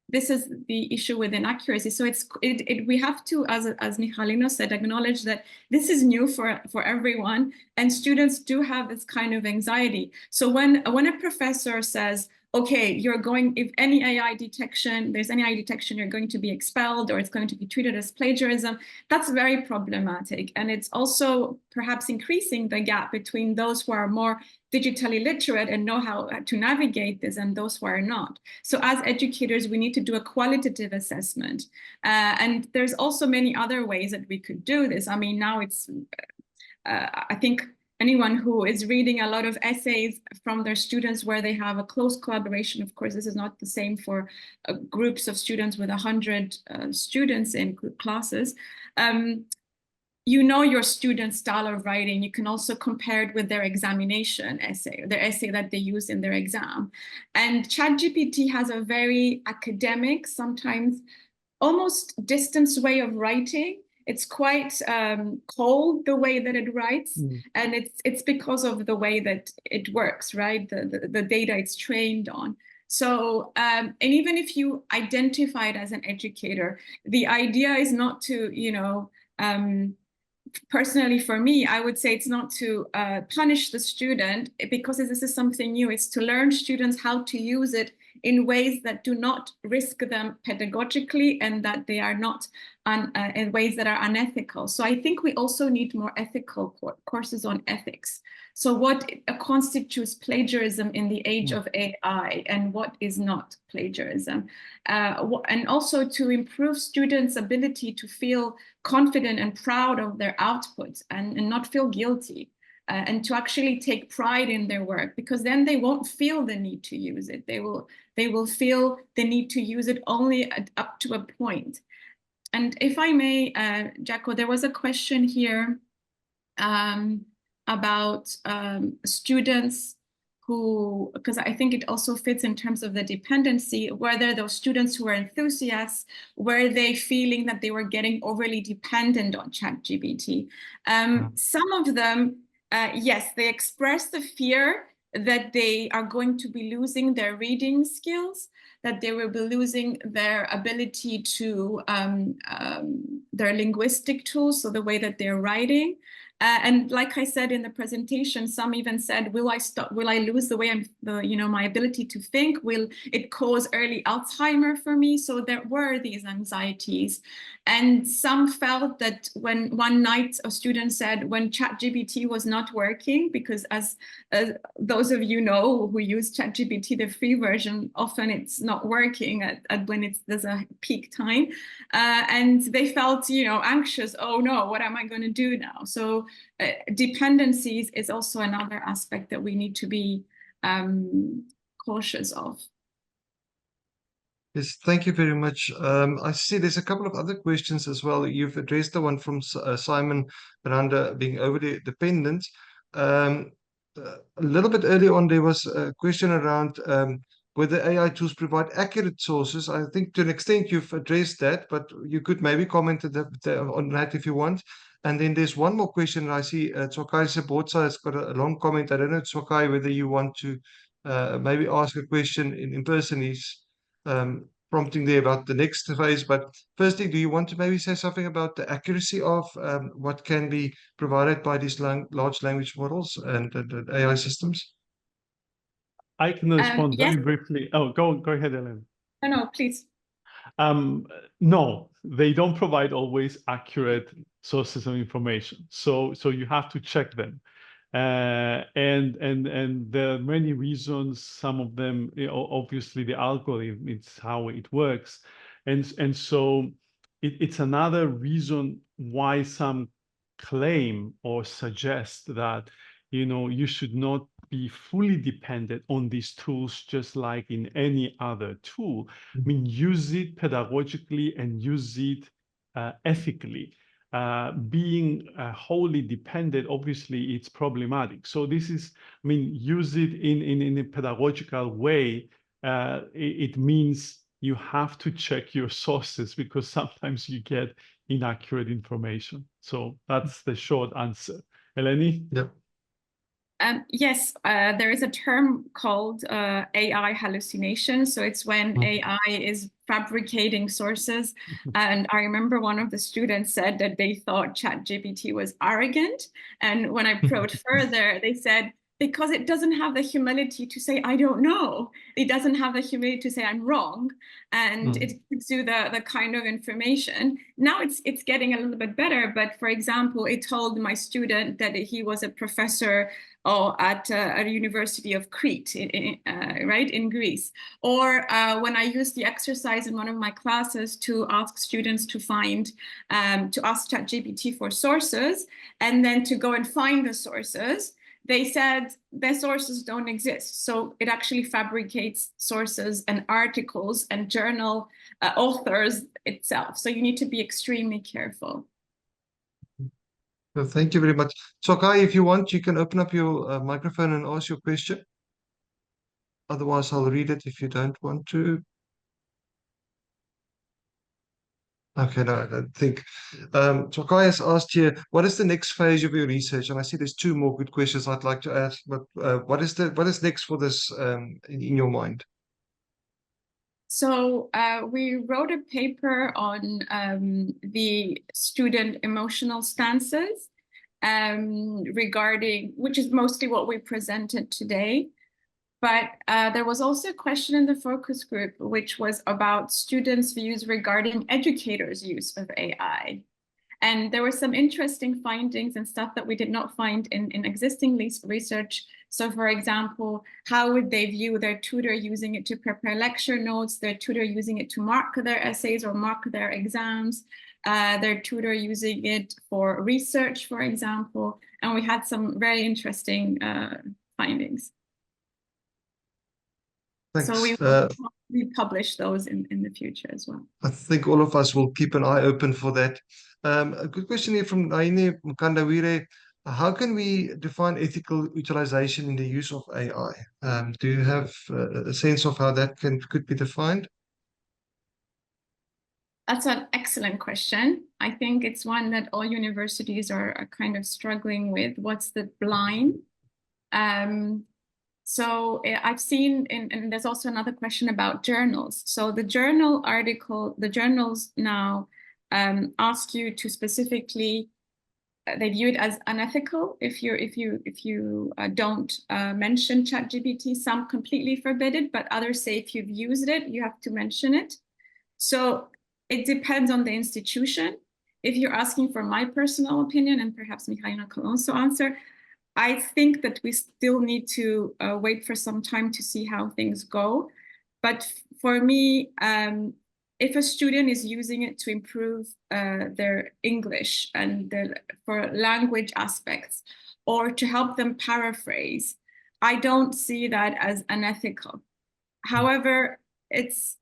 this is the issue with inaccuracy. So we have to, as Michalinos said, acknowledge that this is new for everyone, and students do have this kind of anxiety. So when a professor says, okay, if there's any AI detection, you're going to be expelled, or it's going to be treated as plagiarism, that's very problematic. And it's also perhaps increasing the gap between those who are more digitally literate and know how to navigate this and those who are not. So as educators, we need to do a qualitative assessment. And there's also many other ways that we could do this. I mean, now it's, I think, anyone who is reading a lot of essays from their students where they have a close collaboration, of course, this is not the same for groups of students with 100 students in classes. You know your student's style of writing. You can also compare it with their examination essay, their essay that they use in their exam. And ChatGPT has a very academic, sometimes almost distance way of writing. It's quite cold, the way that it writes, and it's because of the way that it works, right? The data it's trained on. So, and even if you identify it as an educator, the idea is not to, personally for me, I would say it's not to punish the student, because this is something new. It's to learn students how to use it in ways that do not risk them pedagogically and that they are not in ways that are unethical. So I think we also need more ethical courses on ethics. So what constitutes plagiarism in the age of AI, and what is not plagiarism? And also to improve students' ability to feel confident and proud of their output and not feel guilty. And to actually take pride in their work, because then they won't feel the need to use it. They will feel the need to use it only up to a point. And if I may, Jacko, there was a question here about students who, because I think it also fits in terms of the dependency, whether those students who are enthusiasts, were they feeling that they were getting overly dependent on ChatGPT? Some of them, yes, they express the fear that they are going to be losing their reading skills, that they will be losing their ability to their linguistic tools, so the way that they're writing. And like I said in the presentation, some even said, will I lose the way my ability to think? Will it cause early Alzheimer for me? So there were these anxieties. And some felt that when one night a student said, when ChatGPT was not working, because as those of you know who use ChatGPT, the free version, often it's not working at when there's a peak time. And they felt, anxious. Oh no, what am I going to do now? So dependencies is also another aspect that we need to be cautious of. Yes, thank you very much. I see there's a couple of other questions as well. You've addressed the one from Simon around being overly dependent. A little bit earlier on, there was a question around whether AI tools provide accurate sources. I think to an extent you've addressed that, but you could maybe comment on that if you want. And then there's one more question I see. Tsokai Sebotsa has got a long comment. I don't know, Tsokai, whether you want to maybe ask a question in person. He's prompting there about the next phase. But firstly, do you want to maybe say something about the accuracy of what can be provided by these large language models and AI systems? I can respond yes. very briefly. Oh, go ahead, Eleni. No, please. No, they don't provide always accurate sources of information. So you have to check them. And there are many reasons. Some of them, obviously the algorithm, it's how it works. And so it's another reason why some claim or suggest that, you should not be fully dependent on these tools, just like in any other tool. I mean, use it pedagogically and use it ethically. Being wholly dependent, obviously, it's problematic. So this is, use it in a pedagogical way. It means you have to check your sources, because sometimes you get inaccurate information. So that's the short answer. Eleni? Yeah. Yes, there is a term called AI hallucination. So it's when AI is fabricating sources. And I remember one of the students said that they thought ChatGPT was arrogant. And when I probed further, they said, because it doesn't have the humility to say, I don't know. It doesn't have the humility to say, I'm wrong. And it gives you the kind of information. Now it's getting a little bit better. But for example, it told my student that he was a professor at a University of Crete, in Greece. Or when I used the exercise in one of my classes to ask students to ask ChatGPT for sources, and then to go and find the sources, they said the sources don't exist. So it actually fabricates sources and articles and journal authors itself. So you need to be extremely careful. Well, thank you very much. Tsokai, if you want, you can open up your microphone and ask your question. Otherwise, I'll read it if you don't want to. Okay, no, I don't think. Tsokai has asked here, what is the next phase of your research? And I see there's two more good questions I'd like to ask, but what is next for this in your mind? So we wrote a paper on the student emotional stances regarding, which is mostly what we presented today. But there was also a question in the focus group, which was about students' views regarding educators' use of AI. And there were some interesting findings and stuff that we did not find in existing research. So for example, how would they view their tutor using it to prepare lecture notes, their tutor using it to mark their essays or mark their exams, their tutor using it for research, for example. And we had some very interesting findings. Thanks. So we publish those in the future as well. I think all of us will keep an eye open for that. A good question here from Eleni Mkandawire. How can we define ethical utilization in the use of AI? Do you have a sense of how that could be defined? That's an excellent question. I think it's one that all universities are kind of struggling with. What's the line? So I've seen, and there's also another question about journals. So the journal article, the journals now ask you to specifically, they view it as unethical if you don't mention ChatGPT. Some completely forbid it, but others say if you've used it, you have to mention it. So it depends on the institution. If you're asking for my personal opinion, and perhaps Michalinos can also answer, I think that we still need to wait for some time to see how things go. But for me, if a student is using it to improve their English and for language aspects, or to help them paraphrase, I don't see that as unethical. However, it's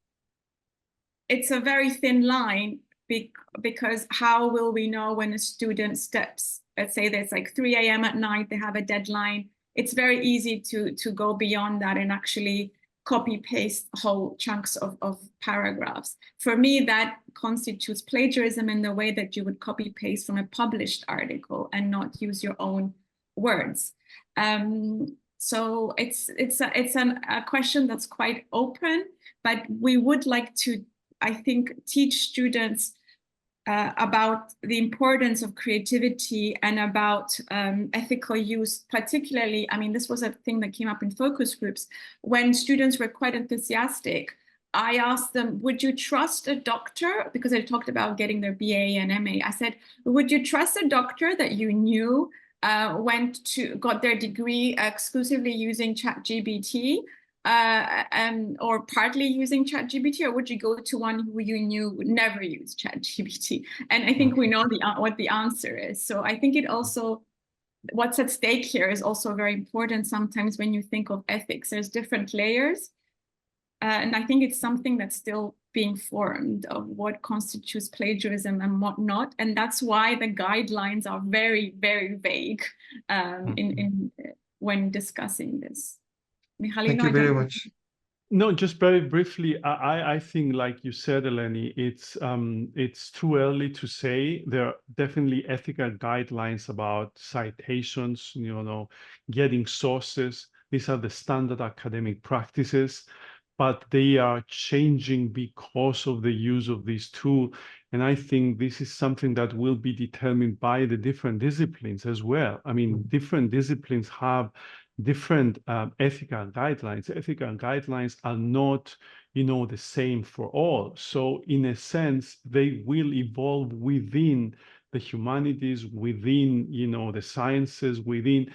a very thin line because how will we know when a student steps? Let's say there's like 3 a.m. at night, they have a deadline. It's very easy to go beyond that and actually copy paste whole chunks of paragraphs. For me, that constitutes plagiarism in the way that you would copy paste from a published article and not use your own words. So it's a question that's quite open, but we would like to, I think, teach students about the importance of creativity and about ethical use, particularly, I mean, this was a thing that came up in focus groups. When students were quite enthusiastic, I asked them, would you trust a doctor? Because they talked about getting their BA and MA. I said, would you trust a doctor that you knew got their degree exclusively using ChatGPT? Or partly using ChatGPT, or would you go to one who you knew would never use ChatGPT? And I think we know what the answer is. So I think it also, what's at stake here is also very important. Sometimes when you think of ethics, there's different layers. And I think it's something that's still being formed of what constitutes plagiarism and what not. And that's why the guidelines are very, very vague when discussing this. Michalinos, Thank you very much. No, just very briefly, I think, like you said, Eleni, it's too early to say. There are definitely ethical guidelines about citations, getting sources. These are the standard academic practices, but they are changing because of the use of these tools. And I think this is something that will be determined by the different disciplines as well. I mean, different disciplines have different ethical guidelines. Ethical guidelines are not, the same for all. So in a sense, they will evolve within the humanities, within, the sciences, within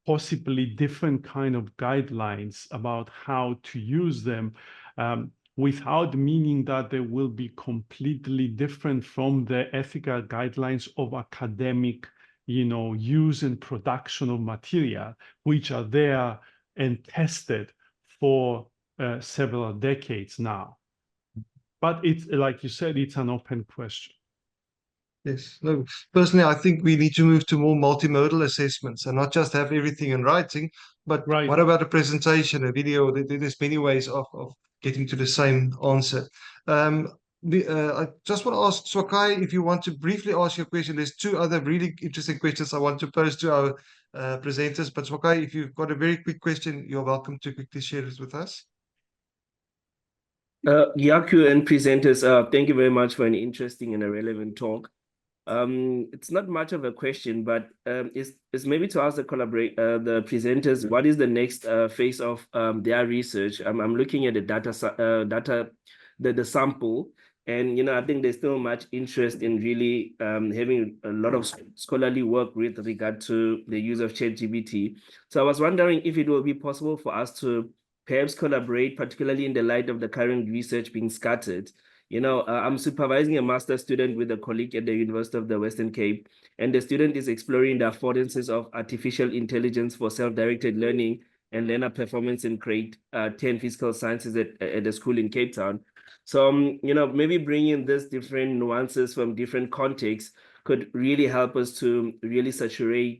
possibly different kind of guidelines about how to use them, without meaning that they will be completely different from the ethical guidelines of academic use and production of material, which are there and tested for several decades now. But it's, like you said, it's an open question. Yes. No, personally, I think we need to move to more multimodal assessments and not just have everything in writing, but what about a presentation, a video? There's many ways of getting to the same answer. I just want to ask Swakai if you want to briefly ask your question. There's 2 other really interesting questions I want to pose to our presenters, but Swakai, if you've got a very quick question, you're welcome to quickly share it with us. Yaku and presenters, thank you very much for an interesting and a relevant talk. It's not much of a question, but it's maybe to ask the presenters, what is the next phase of their research? I'm looking at the the sample, and I think there's still much interest in really having a lot of scholarly work with regard to the use of ChatGPT. So I was wondering if it will be possible for us to perhaps collaborate, particularly in the light of the current research being scattered. I'm supervising a master's student with a colleague at the University of the Western Cape, and the student is exploring the affordances of artificial intelligence for self-directed learning and learner performance in grade 10 physical sciences at a school in Cape Town. So, maybe bringing these different nuances from different contexts could really help us to really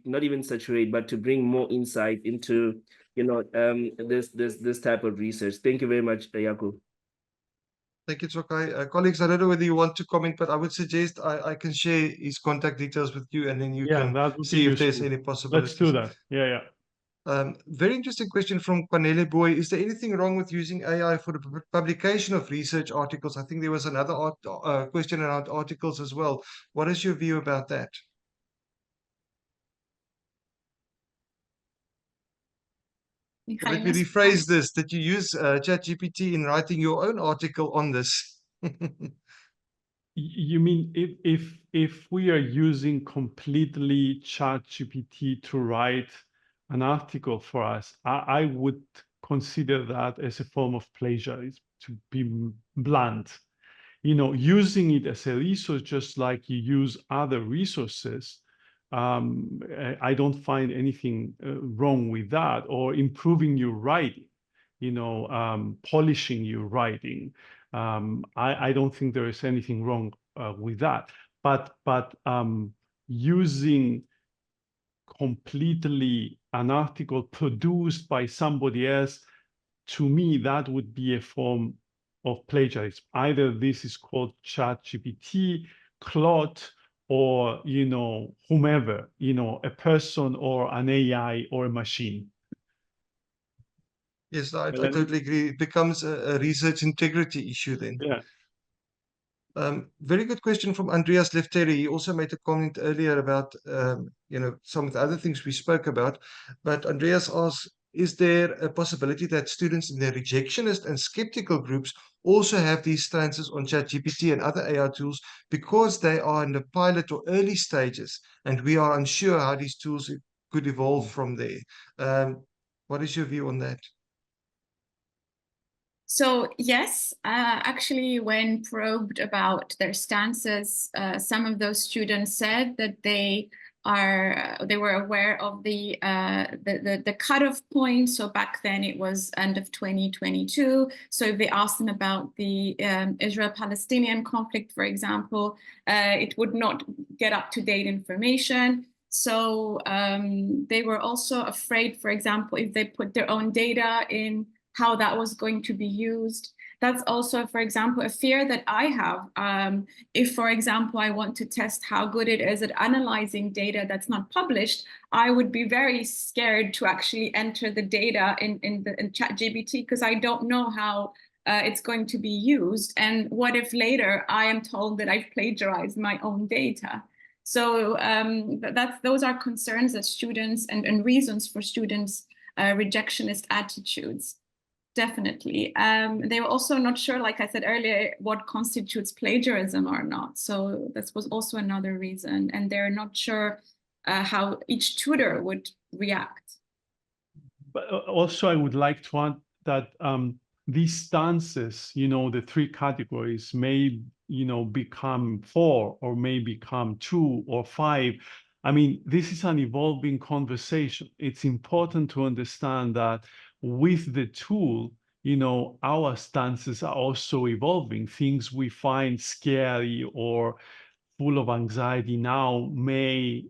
not even saturate, but to bring more insight into, this type of research. Thank you very much, Jaco. Thank you, Tsokai. Colleagues, I don't know whether you want to comment, but I would suggest I can share his contact details with you, and then you can that would see be if there's useful. any possibilities. Let's do that. Yeah. Very interesting question from Cornelia Boy. Is there anything wrong with using AI for the publication of research articles? I think there was another question around articles as well. What is your view about that? Let me rephrase this. Did you use ChatGPT in writing your own article on this? You mean if we are using completely ChatGPT to write an article for us, I would consider that as a form of plagiarism, to be blunt. Using it as a resource, just like you use other resources, I don't find anything wrong with that, or improving your writing, polishing your writing. I don't think there is anything wrong with that. But using completely an article produced by somebody else, to me, that would be a form of plagiarism. Either this is called ChatGPT, Claude, or whomever, a person or an AI or a machine. Yes, I totally agree. It becomes a research integrity issue then. Yeah. Very good question from Andreas Lefteri. He also made a comment earlier about some of the other things we spoke about. But Andreas asks, is there a possibility that students in the rejectionist and skeptical groups also have these stances on ChatGPT and other AI tools because they are in the pilot or early stages, and we are unsure how these tools could evolve from there? What is your view on that? So yes, actually, when probed about their stances, some of those students said that they were aware of the cutoff point. So back then it was end of 2022. So if they asked them about the Israel-Palestinian conflict, for example, it would not get up-to-date information. So they were also afraid, for example, if they put their own data in, how that was going to be used. That's also, for example, a fear that I have. If, for example, I want to test how good it is at analyzing data that's not published, I would be very scared to actually enter the data in ChatGPT, because I don't know how it's going to be used. And what if later I am told that I've plagiarized my own data? So those are concerns that students and reasons for students' rejectionist attitudes. Definitely. They were also not sure, like I said earlier, what constitutes plagiarism or not. So this was also another reason. And they're not sure how each tutor would react. But also, I would like to add that these stances, the three categories may, become 4 or may become 2 or 5. I mean, this is an evolving conversation. It's important to understand that with the tool, our stances are also evolving. Things we find scary or full of anxiety now may,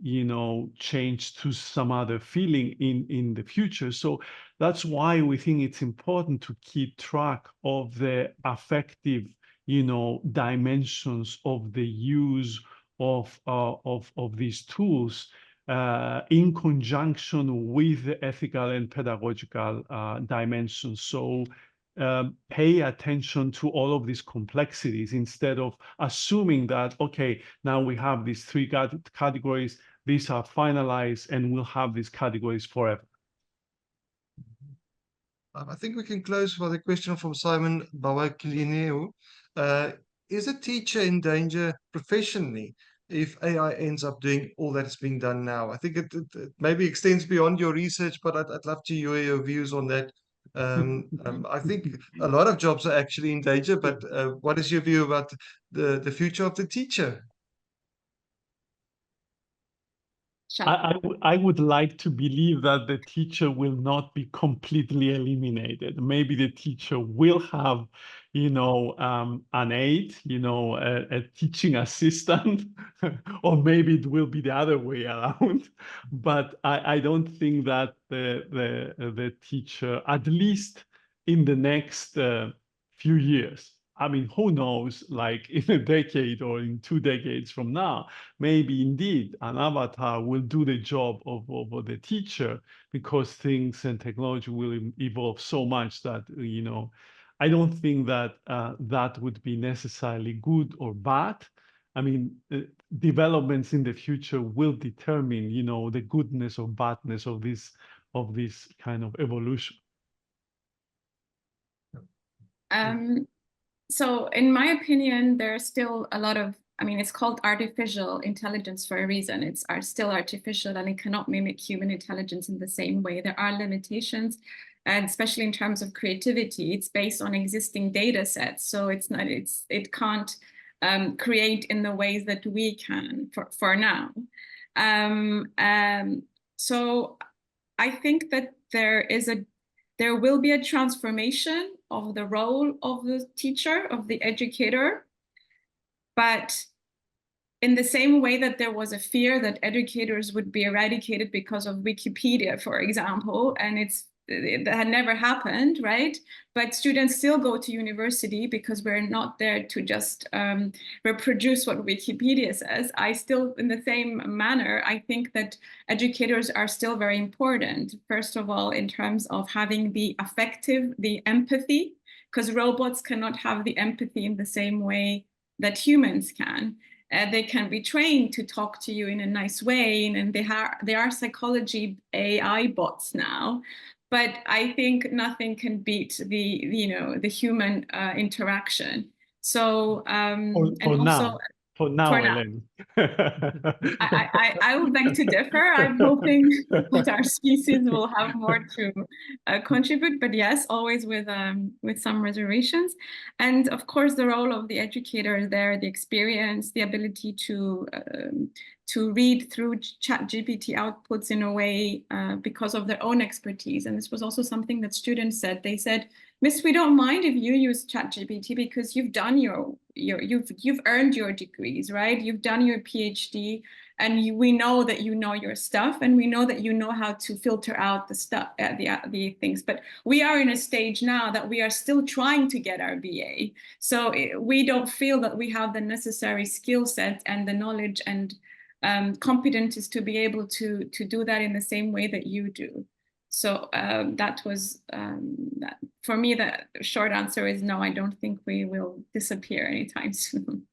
change to some other feeling in the future. So that's why we think it's important to keep track of the affective, dimensions of the use of these tools in conjunction with the ethical and pedagogical dimensions. So pay attention to all of these complexities instead of assuming that, okay, now we have these three categories, these are finalized, and we'll have these categories forever. I think we can close with a question from Simon Bawaklineu. Is a teacher in danger professionally if AI ends up doing all that is being done now? I think it maybe extends beyond your research, but I'd love to hear your views on that. I think a lot of jobs are actually in danger, but what is your view about the future of the teacher? I would like to believe that the teacher will not be completely eliminated. Maybe the teacher will have, an aide, a teaching assistant, or maybe it will be the other way around. But I don't think that the teacher, at least in the next few years, I mean, who knows, like in a decade or in 2 decades from now, maybe indeed an avatar will do the job of the teacher, because things and technology will evolve so much that, I don't think that that would be necessarily good or bad. I mean, developments in the future will determine, the goodness or badness of this kind of evolution. So in my opinion, there's still a lot of, it's called artificial intelligence for a reason. It's still artificial and it cannot mimic human intelligence in the same way. There are limitations, and especially in terms of creativity, it's based on existing data sets. So it can't create in the ways that we can for now. So I think that there will be a transformation of the role of the teacher, of the educator. But in the same way that there was a fear that educators would be eradicated because of Wikipedia, for example, and that had never happened, right? But students still go to university because we're not there to just reproduce what Wikipedia says. In the same manner, I think that educators are still very important. First of all, in terms of having the empathy, because robots cannot have the empathy in the same way that humans can. They can be trained to talk to you in a nice way, and they are psychology AI bots now. But I think nothing can beat the human interaction. So For now, Eleni. I would like to differ. I'm hoping that our species will have more to contribute, but yes, always with some reservations. And of course, the role of the educator is there, the experience, the ability to read through ChatGPT outputs in a way because of their own expertise. And this was also something that students said. They said, Miss, we don't mind if you use ChatGPT because you've done you've earned your degrees, right? You've done your PhD, and we know that you know your stuff, and we know that you know how to filter out the stuff, the things. But we are in a stage now that we are still trying to get our BA, so we don't feel that we have the necessary skill set and the knowledge and competencies to be able to do that in the same way that you do. So that was that. For me, the short answer is no, I don't think we will disappear anytime soon.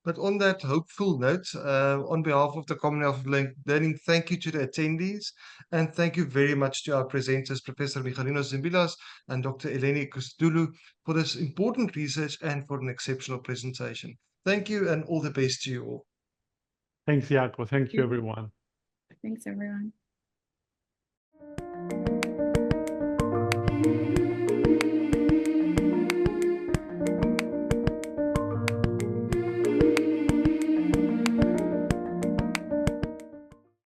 But on that hopeful note, on behalf of the Commonwealth of Learning, thank you to the attendees, and thank you very much to our presenters, Professor Michalinos Zembylas and Dr. Eleni Chistodoulou, for this important research and for an exceptional presentation. Thank you, and all the best to you all. Thanks, Jaco. Thank you, everyone. Thanks, everyone.